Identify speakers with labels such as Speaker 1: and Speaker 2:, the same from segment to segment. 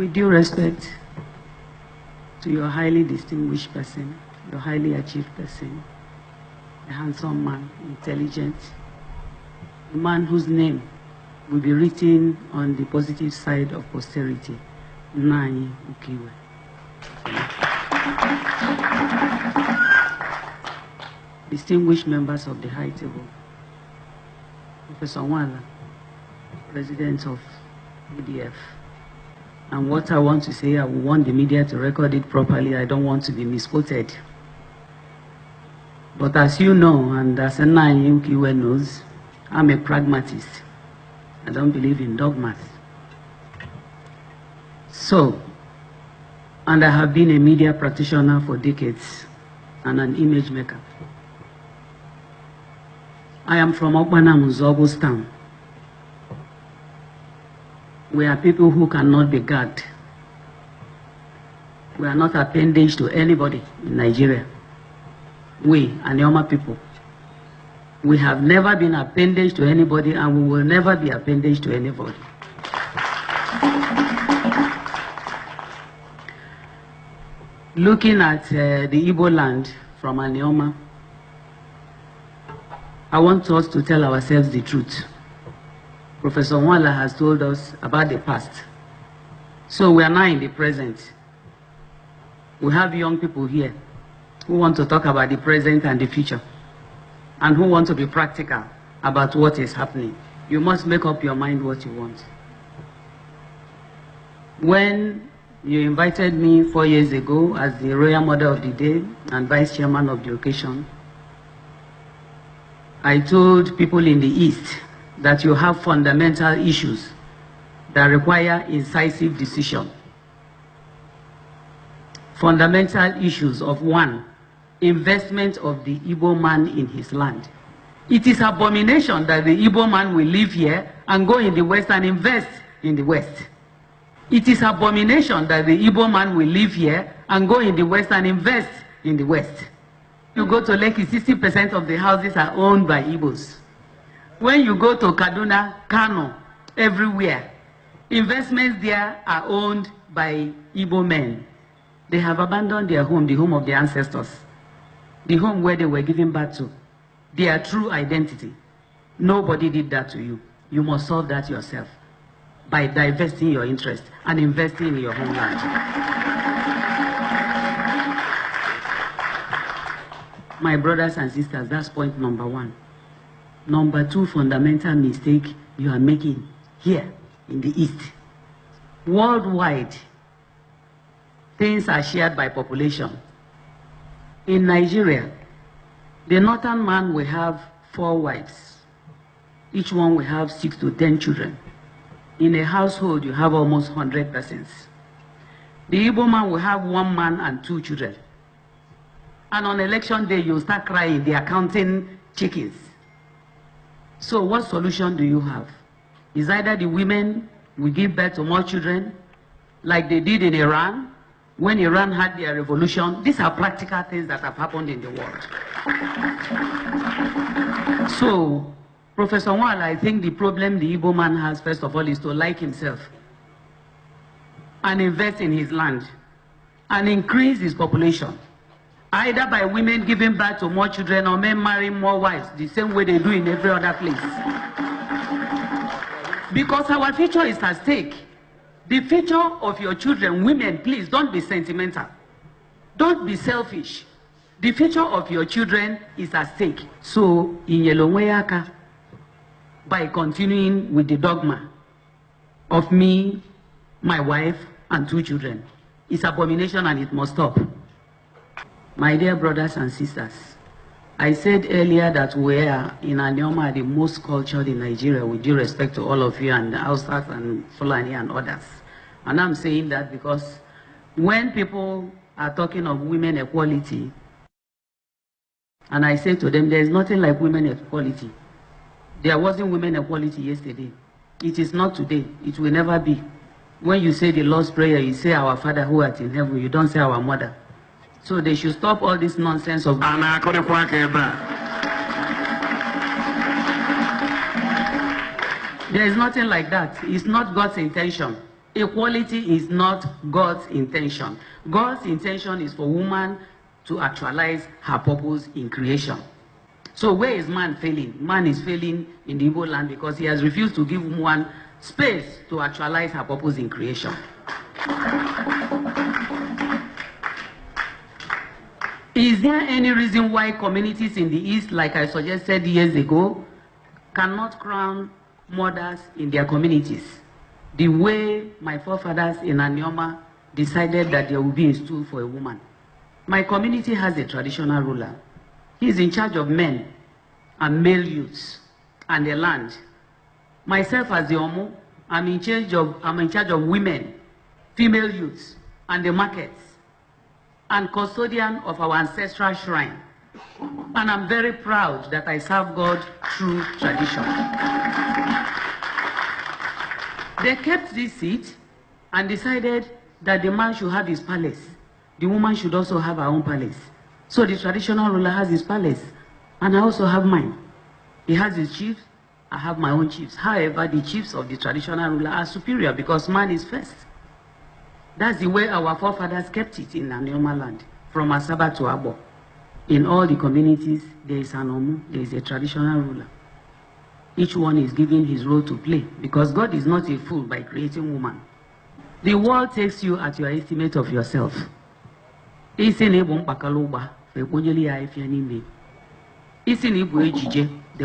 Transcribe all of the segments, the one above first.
Speaker 1: With due respect to your highly distinguished person, your highly achieved person, a handsome man, intelligent, a man whose name will be written on the positive side of posterity, Nwanyi Ukiwe. Distinguished members of the high table, Professor Nwala, President of EDF, and what I want to say, I want the media to record it properly. I don't want to be misquoted. But as you know, and as Nwanyi Ukiwe knows, I'm a pragmatist. I don't believe in dogmas. So, and I have been a media practitioner for decades and an image maker. I am from Okpanam, Zobos town. We are people who cannot be gagged. We are not appendage to anybody in Nigeria. We, Anioma people, we have never been appendage to anybody, and we will never be appendage to anybody. Looking at the Igbo land from Anioma, I want us to tell ourselves the truth. Professor Nwala has told us about the past. So we are now in the present. We have young people here who want to talk about the present and the future, and who want to be practical about what is happening. You must make up your mind what you want. When you invited me 4 years ago as the Royal Mother of the Day and Vice Chairman of the occasion, I told people in the East that you have fundamental issues that require incisive decision. Fundamental issues of one, investment of the Igbo man in his land. It is abomination that the Igbo man will live here and go in the West and invest in the West. It is abomination that the Igbo man will live here and go in the West and invest in the West. You go to Lekki, 60% of the houses are owned by Igbos. When you go to Kaduna, Kano, everywhere, investments there are owned by Igbo men. They have abandoned their home, the home of their ancestors, the home where they were given birth to, their true identity. Nobody did that to you. You must solve that yourself by divesting your interest and investing in your homeland. My brothers and sisters, that's point number one. Number two fundamental mistake you are making here in the East. Worldwide, things are shared by population. In Nigeria, the northern man will have 4 wives. Each one will have 6 to 10 children. In a household, you have almost 100 persons. The Igbo man will have 1 man and 2 children. And on election day, you start crying, they are counting chickens. So what solution do you have? Is either the women will give birth to more children, like they did in Iran, when Iran had their revolution. These are practical things that have happened in the world. So, Professor Nwala, I think the problem the Igbo man has, first of all, is to like himself and invest in his land and increase his population, either by women giving birth to more children or men marrying more wives, the same way they do in every other place. Because our future is at stake. The future of your children, women, please don't be sentimental. Don't be selfish. The future of your children is at stake. So, in Yelonweyaka, by continuing with the dogma of me, my wife, and 2 children, it's abomination and it must stop. My dear brothers and sisters, I said earlier that we are in Anioma the most cultured in Nigeria, with due respect to all of you and the Hausas and Fulani and others. And I'm saying that because when people are talking of women equality, and I say to them, there is nothing like women equality. There wasn't women equality yesterday. It is not today. It will never be. When you say the Lord's Prayer, you say our Father who art in heaven. You don't say our mother. So they should stop all this nonsense of... There is nothing like that. It's not God's intention. Equality is not God's intention. God's intention is for woman to actualize her purpose in creation. So where is man failing? Man is failing in the Igbo land because he has refused to give woman space to actualize her purpose in creation. Is there any reason why communities in the East, like I suggested years ago, cannot crown mothers in their communities? The way my forefathers in Anioma decided that there will be a stool for a woman. My community has a traditional ruler. He is in charge of men and male youths and the land. Myself as the Omu, I'm in charge of women, female youths, and the markets, and custodian of our ancestral shrine. And I'm very proud that I serve God through tradition. They kept this seat and decided that the man should have his palace. The woman should also have her own palace. So the traditional ruler has his palace, and I also have mine. He has his chiefs, I have my own chiefs. However, the chiefs of the traditional ruler are superior because man is first. That's the way our forefathers kept it in Anioma land, from Asaba to Abo. In all the communities, there is an Omu, there is a traditional ruler. Each one is given his role to play because God is not a fool by creating woman. The world takes you at your estimate of yourself. They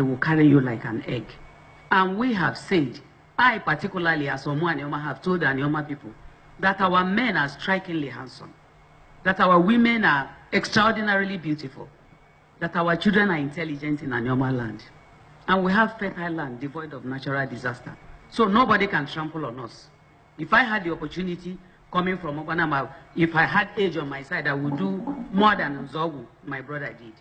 Speaker 1: will carry you like an egg. And we have said, I particularly as Omu Anioma have told Anioma people that our men are strikingly handsome, that our women are extraordinarily beautiful, that our children are intelligent in Anioma land. And we have fertile land devoid of natural disaster. So nobody can trample on us. If I had the opportunity coming from Obanama, if I had age on my side, I would do more than Nzogu, my brother, did.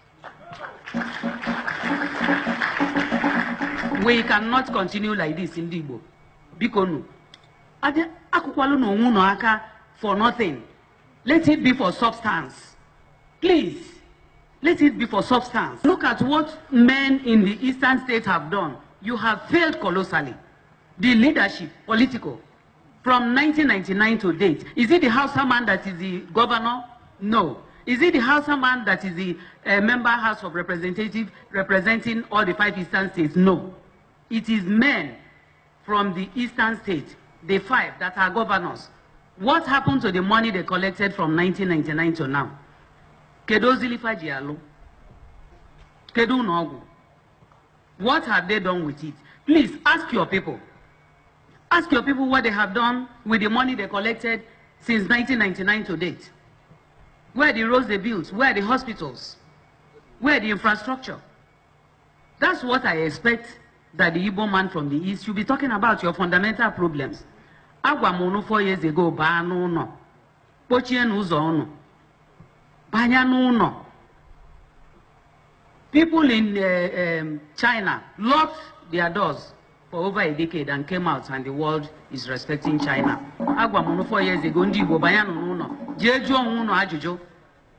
Speaker 1: We cannot continue like this in Igbo. Bikonu. For nothing. Let it be for substance. Please. Let it be for substance. Look at what men in the eastern states have done. You have failed colossally. The leadership, political, from 1999 to date. Is it the Hausa man that is the governor? No. Is it the Hausa man that is the member House of Representatives representing all the 5 eastern states? No. It is men from the eastern states, the 5 that are governors. What happened to the money they collected from 1999 to now? What have they done with it? Please ask your people. Ask your people what they have done with the money they collected since 1999 to date. Where are the roads they built? Where are the hospitals? Where are the infrastructure? That's what I expect that the Igbo man from the East should be talking about, your fundamental problems. Agwamono 4 years ago, no. People in China locked their doors for over a decade and came out, and the world is respecting China. Agwamono 4 years ago,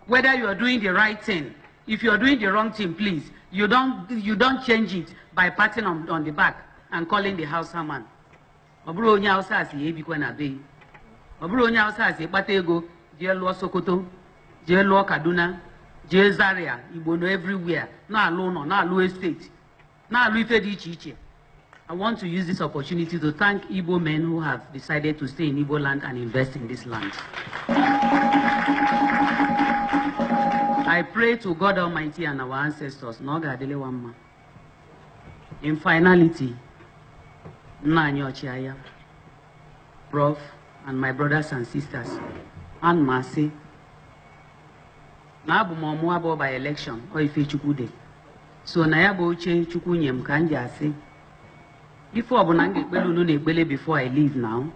Speaker 1: whether you are doing the right thing. If you are doing the wrong thing, please, you don't change it by patting on the back and calling the Hausa man. Oburo onye Hausa asi ebikwa na be. Oburo onye Hausa asi ekpata ego, je luo Sokoto, je luo Kaduna, je Zaria, Igbo no everywhere. Na alu no, na alu estate. Na alu ife di iche iche. I want to use this opportunity to thank Igbo men who have decided to stay in Igbo land and invest in this land. I pray to God Almighty and our ancestors, in finality, Prof, and my brothers and sisters, and Mercy, na abu by election or ife chukude. So na ya bo uche chukunyem kanja ase. Before abunange belu no nebele before I leave now.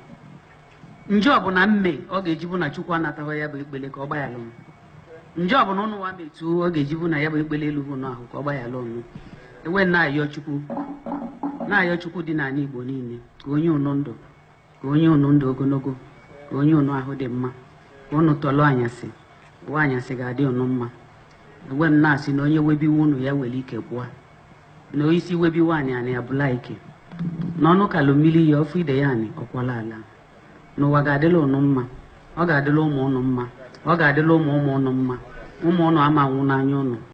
Speaker 1: Njo abuna mme oge jibu na chukwu anatawa ya bele ka oba ya lo. Njo abuna onu wa metu oge jibu na ya bele lu no ahu ka oba ya lo. Ewe na ayo chukwu dị na Igbo niile ka onye onondo ogologo ka onye ono ahụ dị mma ka unu tọlọ anyasị bụ anyasị ga-adị unu mma. Ewe m na-asị na onye webiwe unu ya were ike gbuo na isi webiwe anyị abụla ike n'ọnụ kalụ mmiri ya ofu ide ya anyị ọkwala ala. n'ụwa ga-adịla unu mma, ọ ga-adịla ụmụ unu mma, ọ ga-adịla ụmụ ụmụ unu mma, ụmụ unu ama nwụ n'anya unu.